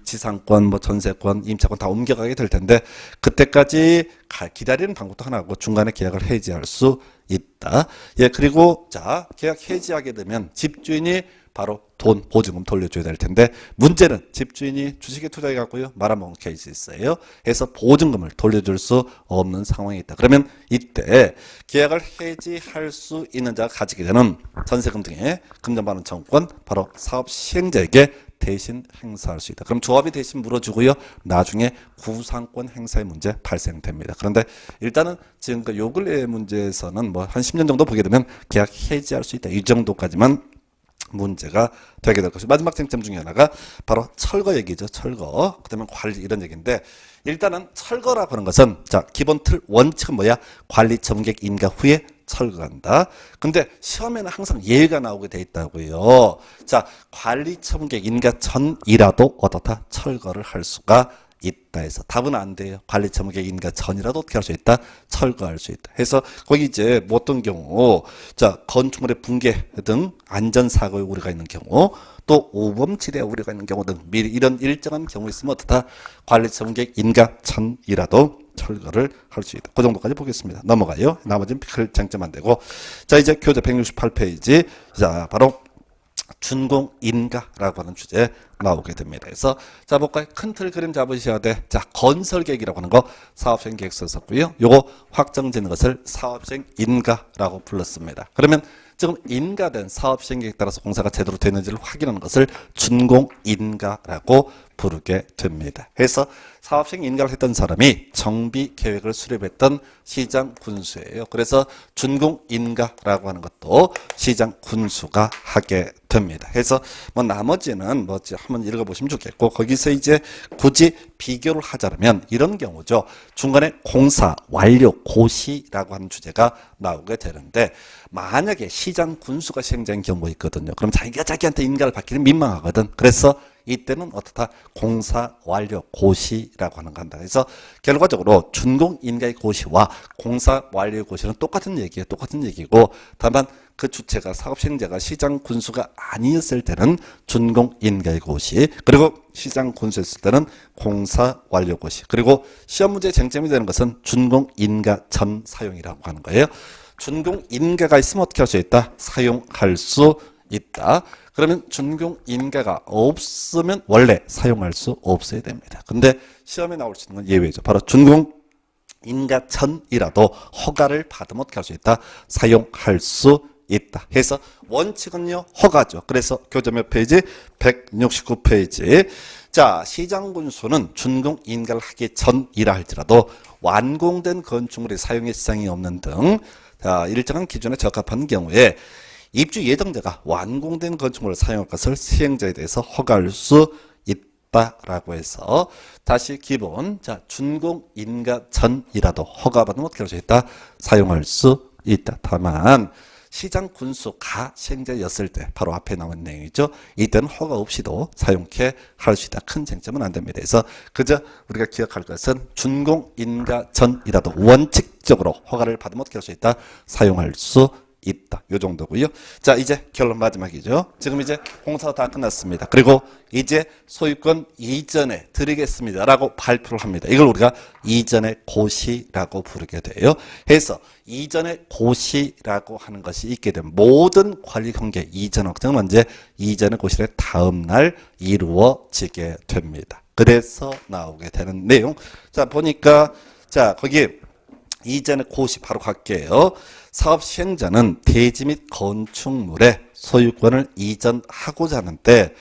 지상권, 뭐 전세권, 임차권 다 옮겨가게 될 텐데 그때까지 기다리는 방법도 하나고 중간에 계약을 해지할 수 있다. 예, 그리고 자, 계약 해지하게 되면 집주인이 바로 돈, 보증금 돌려줘야 될 텐데 문제는 집주인이 주식에 투자해 갖고요 말아먹은 케이스 있어요. 해서 보증금을 돌려줄 수 없는 상황이 있다. 그러면 이때 계약을 해지할 수 있는 자가 가지게 되는 전세금 등의 금전반환 청구권 바로 사업 시행자에게 대신 행사할 수 있다. 그럼 조합이 대신 물어주고요. 나중에 구상권 행사의 문제 발생됩니다. 그런데 일단은 지금 요 근래 문제에서는 뭐 한 10년 정도 보게 되면 계약 해지할 수 있다. 이 정도까지만 문제가 되게 될 것이고 마지막 쟁점 중에 하나가 바로 철거 얘기죠. 철거. 그다음에 관리 이런 얘기인데 일단은 철거라고 하는 것은 자, 기본 틀 원칙은 뭐야? 관리 처분계획 인가 후에 철거한다. 근데 시험에는 항상 예외가 나오게 돼 있다고요. 자, 관리 처분계획 인가 전이라도 어떻다? 철거를 할 수가 있다 해서 답은 안 돼요. 관리처분계획 인가 전이라도 어떻게 할 수 있다? 철거할 수 있다. 해서 거기 이제 뭐 어떤 경우 자, 건축물의 붕괴 등 안전사고의 우려가 있는 경우 또 오범질의 우려가 있는 경우 등 미리 이런 일정한 경우 있으면 어떻다? 관리처분계획 인가 전이라도 철거를 할 수 있다. 그 정도까지 보겠습니다. 넘어가요. 나머지는 별 쟁점 안 되고 자, 이제 교재 168페이지 자, 바로 준공인가라고 하는 주제 나오게 됩니다. 그래서 자, 볼까요? 큰 틀 그림 잡으셔야 돼. 자, 건설계획이라고 하는 거 사업시행계획서 썼고요. 요거 확정되는 것을 사업시행인가라고 불렀습니다. 그러면 지금 인가된 사업시행계획 따라서 공사가 제대로 되는지를 확인하는 것을 준공인가라고 부르게 됩니다. 그래서 사업시행 인가를 했던 사람이 정비계획을 수립했던 시장군수예요. 그래서 준공인가라고 하는 것도 시장군수가 하게 됩니다. 그래서 뭐 나머지는 뭐 한번 읽어보시면 좋겠고 거기서 이제 굳이 비교를 하자면 이런 경우죠. 중간에 공사 완료 고시라고 하는 주제가 나오게 되는데 만약에 시장군수가 시행자인 경우가 있거든요. 그럼 자기가 자기한테 인가를 받기는 민망하거든. 그래서 이때는 어떻다? 공사 완료 고시라고 하는 거 한다. 그래서 결과적으로 준공인가의 고시와 공사 완료 고시는 똑같은 얘기예요. 똑같은 얘기고 다만 그 주체가 사업시행자가 시장군수가 아니었을 때는 준공인가의 고시 그리고 시장군수였을 때는 공사 완료 고시 그리고 시험 문제의 쟁점이 되는 것은 준공인가 전 사용이라고 하는 거예요. 준공인가가 있으면 어떻게 할 수 있다? 사용할 수 있다. 그러면 준공인가가 없으면 원래 사용할 수 없어야 됩니다. 근데 시험에 나올 수 있는 건 예외죠. 바로 준공인가 전이라도 허가를 받으면 어떻게 할 수 있다? 사용할 수 있다. 해서 원칙은요 허가죠. 그래서 교재 몇 페이지? 169페이지. 자, 시장군수는 준공인가를 하기 전이라 할지라도 완공된 건축물의 사용의 지장이 없는 등 자, 일정한 기준에 적합한 경우에 입주 예정자가 완공된 건축물을 사용할 것을 시행자에 대해서 허가할 수 있다라고 해서 다시 기본 자, 준공인가 전이라도 허가받으면 어떻게 할 수 있다? 사용할 수 있다. 다만 시장군수가 시행자였을 때 바로 앞에 나온 내용이죠. 이때는 허가 없이도 사용케 할 수 있다. 큰 쟁점은 안 됩니다. 그래서 그저 우리가 기억할 것은 준공인가 전이라도 원칙적으로 허가를 받으면 어떻게 할 수 있다? 사용할 수 있다. 요 정도고요. 자, 이제 결론 마지막이죠. 지금 이제 공사가 다 끝났습니다. 그리고 이제 소유권 이전에 드리겠습니다라고 발표를 합니다. 이걸 우리가 이전의 고시라고 부르게 돼요. 해서 이전의 고시라고 하는 것이 있게 되면 모든 관리관계 이전 확정은 언제 이전의 고시의 다음 날 이루어지게 됩니다. 그래서 나오게 되는 내용. 자, 보니까 자, 거기 이전의 고시 바로 갈게요. 사업 시행자는 대지 및 건축물의 소유권을 이전하고자 하는데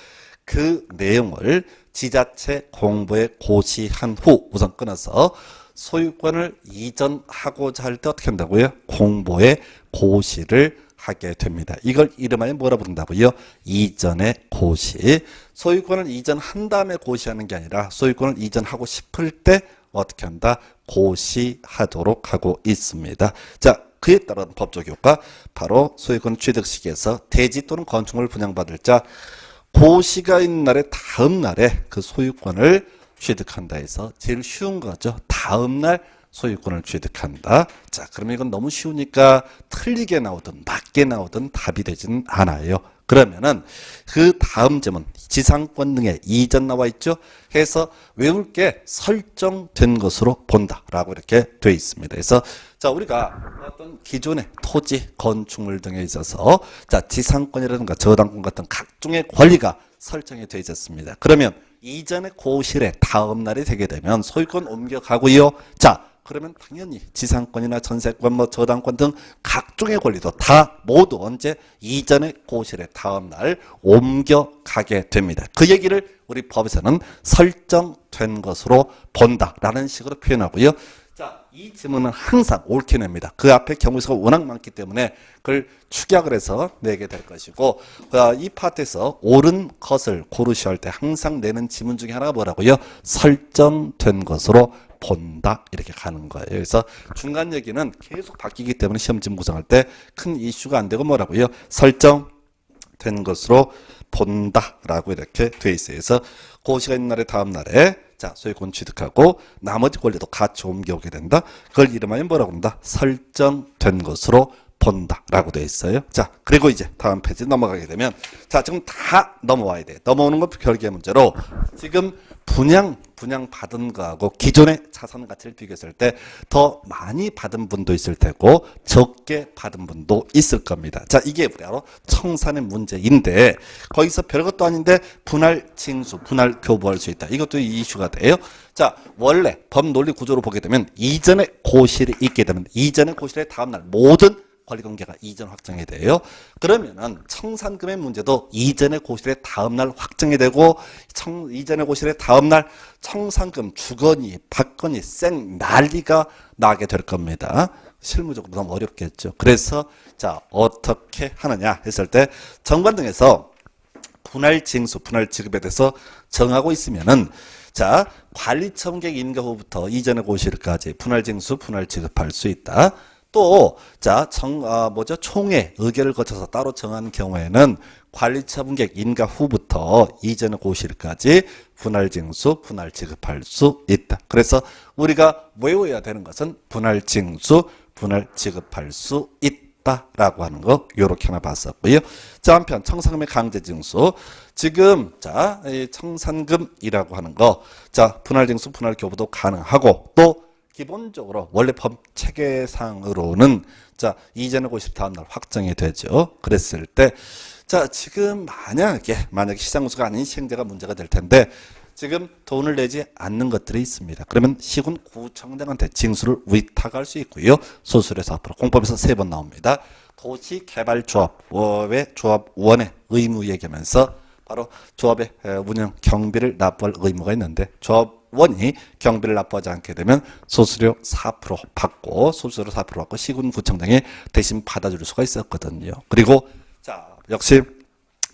그 내용을 지자체 공보에 고시한 후 우선 끊어서 소유권을 이전하고자 할 때 어떻게 한다고요? 공보에 고시를 하게 됩니다. 이걸 이름하여 뭐라 부른다고요? 이전의 고시. 소유권을 이전한 다음에 고시하는 게 아니라 소유권을 이전하고 싶을 때 어떻게 한다? 고시하도록 하고 있습니다. 자, 그에 따른 법적 효과 바로 소유권 취득 시기에서 대지 또는 건축물을 분양받을 자 고시가 있는 날의 다음 날에 그 소유권을 취득한다 해서 제일 쉬운 거죠. 다음 날 소유권을 취득한다. 자, 그러면 이건 너무 쉬우니까 틀리게 나오든 맞게 나오든 답이 되지는 않아요. 그러면은 그 다음 제문 지상권 등의 이전 나와 있죠. 해서 외울 게 설정된 것으로 본다라고 이렇게 돼 있습니다. 그래서 자, 우리가 어떤 기존의 토지, 건축물 등에 있어서 자, 지상권이라든가 저당권 같은 각종의 권리가 설정이 돼 있었습니다. 그러면 이전의 고실의 다음 날이 되게 되면 소유권 옮겨가고요. 자, 그러면 당연히 지상권이나 전세권, 뭐 저당권 등 각종의 권리도 다 모두 언제 이전의 고실의 다음 날 옮겨가게 됩니다. 그 얘기를 우리 법에서는 설정된 것으로 본다라는 식으로 표현하고요. 자, 이 지문은 항상 옳게 냅니다. 그 앞에 경우수가 워낙 많기 때문에 그걸 축약을 해서 내게 될 것이고 이 파트에서 옳은 것을 고르셔야 할 때 항상 내는 지문 중에 하나가 뭐라고요? 설정된 것으로 본다 이렇게 가는 거예요. 그래서 중간 얘기는 계속 바뀌기 때문에 시험 지문 구성할 때 큰 이슈가 안 되고 뭐라고요? 설정된 것으로 본다라고 이렇게 돼 있어요. 그래서 고시가 있는 날의 다음 날에 자, 소유권 취득하고 나머지 권리도 같이 옮겨오게 된다. 그걸 이름하여 뭐라고 한다? 설정된 것으로 본다라고 되어 있어요. 자, 그리고 이제 다음 페이지 넘어가게 되면 자, 지금 다 넘어와야 돼. 넘어오는 건 별개의 문제로 지금 분양 받은 거하고 기존의 자산 가치를 비교했을 때 더 많이 받은 분도 있을 테고 적게 받은 분도 있을 겁니다. 자, 이게 바로 청산의 문제인데 거기서 별것도 아닌데 분할 징수, 분할 교부할 수 있다. 이것도 이슈가 돼요. 자, 원래 법 논리 구조로 보게 되면 이전의 고실이 있게 되면 이전의 고실의 다음날 모든 권리관계가 이전 확정이 돼요. 그러면은 청산금의 문제도 이전의 고실의 다음날 확정이 되고 이전의 고실의 다음날 청산금 주거니 받거니 쌩 난리가 나게 될 겁니다. 실무적으로 너무 어렵겠죠. 그래서 자, 어떻게 하느냐 했을 때 정관 등에서 분할 징수, 분할 지급에 대해서 정하고 있으면은 자, 관리처분계획 인가 후부터 이전의 고실까지 분할 징수, 분할 지급할 수 있다. 또, 자, 총회 의결을 거쳐서 따로 정한 경우에는 관리처분계획 인가 후부터 이전의 고실까지 분할 징수, 분할 지급할 수 있다. 그래서 우리가 외워야 되는 것은 분할 징수, 분할 지급할 수 있다라고 하는 거 요렇게 하나 봤었고요. 자, 한편 청산금의 강제징수. 지금 자, 이 청산금이라고 하는 거, 자, 분할 징수, 분할 교부도 가능하고 또 기본적으로 원래 법 체계상으로는 자, 이전의 고실 다음 날 확정이 되죠. 그랬을 때 자, 지금 만약에 시장구수가 아닌 시행자가 문제가 될 텐데 지금 돈을 내지 않는 것들이 있습니다. 그러면 시군구청장한테 징수를 위탁할 수 있고요. 소수에서 앞으로 공법에서 3번 나옵니다. 도시개발조합의 조합원의 의무 얘기하면서 바로 조합의 운영 경비를 납부할 의무가 있는데 조합원이 경비를 납부하지 않게 되면 소수료 4% 받고 시군구청장이 대신 받아줄 수가 있었거든요. 그리고 자, 역시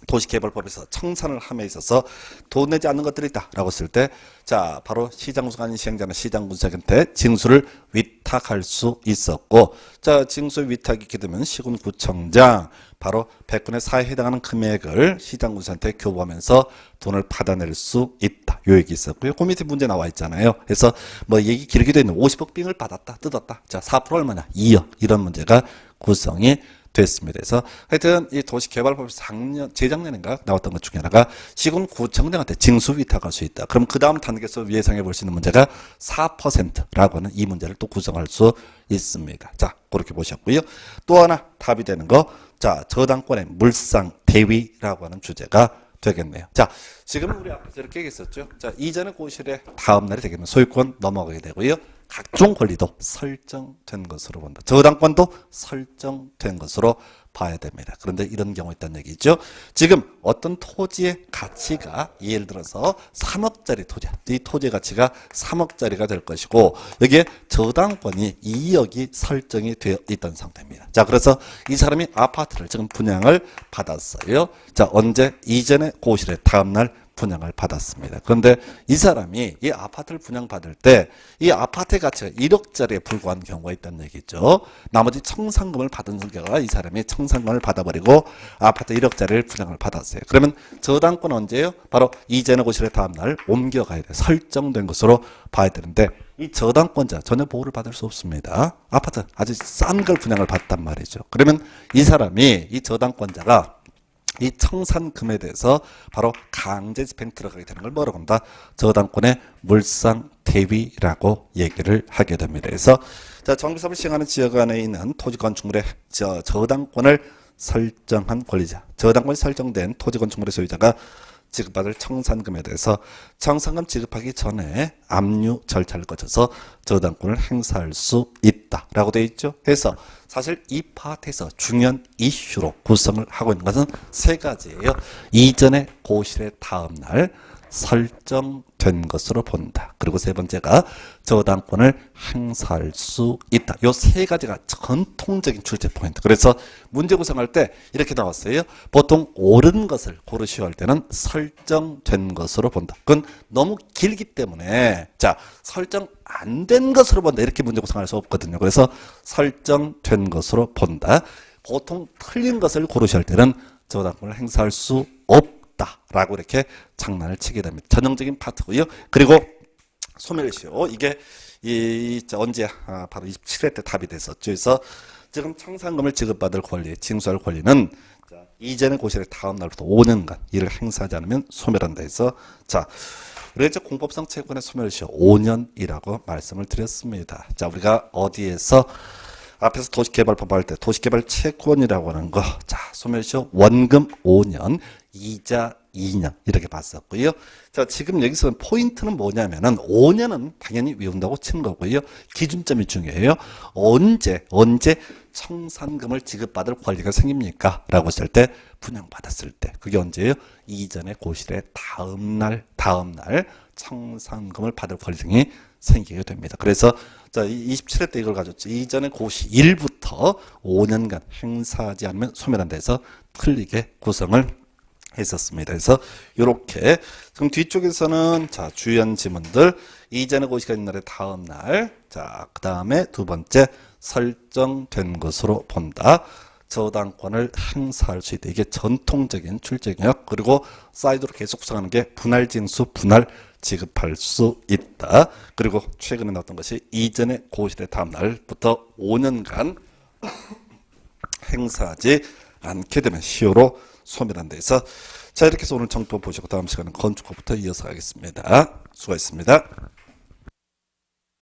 도시개발법에서 청산을 함에 있어서 돈 내지 않는 것들이 있다라고 했을 때 자, 바로 시장구수가 아닌 시행자는 시장군수한테 징수를 위탁할 수 있었고 자, 징수 위탁이 있게 되면 시군구청장 바로 100분의 4에 해당하는 금액을 시장군수한테 교부하면서 돈을 받아낼 수 있다. 요 얘기 있었고요. 그 밑에 문제 나와 있잖아요. 그래서 뭐 얘기 길게 되어 있는 50억 빙을 받았다, 뜯었다. 자, 4% 얼마냐? 2억. 이런 문제가 구성이 됐습니다. 그래서 하여튼 이 도시개발법에서 재작년인가 나왔던 것 중에 하나가 시군구청장한테 징수 위탁할 수 있다. 그럼 그 다음 단계에서 예상해 볼 수 있는 문제가 4%라고 하는 이 문제를 또 구성할 수 있습니다. 자, 그렇게 보셨고요. 또 하나 답이 되는 거, 자, 저당권의 물상 대위라고 하는 주제가 되겠네요. 자, 지금 우리 앞에서 이렇게 얘기했었죠. 자, 이전의 고실의 다음 날이 되겠면 소유권 넘어가게 되고요. 각종 권리도 설정된 것으로 본다. 저당권도 설정된 것으로 봐야 됩니다. 그런데 이런 경우 있다는 얘기죠. 지금 어떤 토지의 가치가 예를 들어서 3억짜리 토지야. 이 토지의 가치가 3억짜리가 될 것이고 여기에 저당권이 2억이 설정이 되어 있던 상태입니다. 자, 그래서 이 사람이 아파트를 지금 분양을 받았어요. 자, 언제? 이전에 고시래 다음날 분양을 받았습니다. 그런데 이 사람이 이 아파트를 분양받을 때 이 아파트의 가치가 1억짜리에 불과한 경우가 있다는 얘기죠. 나머지 청산금을 받은 경우가 이 사람이 청산금을 받아버리고 아파트 1억짜리를 분양을 받았어요. 그러면 저당권 언제예요? 바로 이전의 고시를 다음날 옮겨가야 돼. 설정된 것으로 봐야 되는데 이 저당권자 전혀 보호를 받을 수 없습니다. 아파트 아주 싼 걸 분양을 받단 말이죠. 그러면 이 사람이 이 저당권자가 이 청산금에 대해서 바로 강제 집행 들어가게 되는 걸 뭐라고 한다? 저당권의 물상대위라고 얘기를 하게 됩니다. 그래서 자, 정비사업을 시행하는 지역 안에 있는 토지 건축물의 저당권을 설정한 권리자, 저당권이 설정된 토지 건축물의 소유자가 지급받을 청산금에 대해서 청산금 지급하기 전에 압류 절차를 거쳐서 저당권을 행사할 수 있다라고 되어 있죠. 그래서 사실 이 파트에서 중요한 이슈로 구성을 하고 있는 것은 세 가지예요. 이전의 고실의 다음 날 설정된 것으로 본다. 그리고 세 번째가 저당권을 행사할 수 있다. 요 세 가지가 전통적인 출제 포인트. 그래서 문제 구성할 때 이렇게 나왔어요. 보통 옳은 것을 고르시오 할 때는 설정된 것으로 본다. 그건 너무 길기 때문에 자, 설정 안 된 것으로 본다. 이렇게 문제 구성할 수 없거든요. 그래서 설정된 것으로 본다. 보통 틀린 것을 고르시오 할 때는 저당권을 행사할 수 없다. 라고 이렇게 장난을 치게 됩니다. 전형적인 파트고요. 그리고 소멸시효 이게 언제 바로 27회 때 답이 됐었죠. 그래서 지금 청산금을 지급받을 권리, 징수할 권리는 이전의 고시를 다음 날부터 5년간 이를 행사하지 않으면 소멸한다 해서 자, 우리가 이제 공법상 채권의 소멸시효 5년이라고 말씀을 드렸습니다. 자, 우리가 어디에서 앞에서 도시개발법 할 때 도시개발 채권이라고 하는 거, 자, 소멸시효 원금 5년, 이자 2년 이렇게 봤었고요. 자, 지금 여기서 포인트는 뭐냐면은 5년은 당연히 외운다고 치는 거고요. 기준점이 중요해요. 언제 청산금을 지급받을 권리가 생깁니까? 라고 했을 때 분양받았을 때 그게 언제예요? 이전의 고실의 다음 날 청산금을 받을 권리 등이 생기게 됩니다. 그래서 자, 27회 때 이걸 가졌죠. 이전의 고시 1부터 5년간 행사하지 않으면 소멸한다 해서 틀리게 구성을 했었습니다. 그래서 이렇게 그럼 뒤쪽에서는 자, 주연 지문들 이전의 고시가 있는 날의 다음 날, 자, 그 다음에 두 번째 설정된 것으로 본다. 저당권을 행사할 수 있다. 이게 전통적인 출제 경역. 그리고 사이드로 계속 구성하는 게 분할 징수, 분할 지급할 수 있다. 그리고 최근에 나왔던 것이 이전의 고시의 다음 날부터 5년간 행사하지 않게 되면 시효로 소멸한다 해서 자, 이렇게 해서 오늘 정보 보시고 다음 시간은 건축법부터 이어서 하겠습니다. 수고하셨습니다.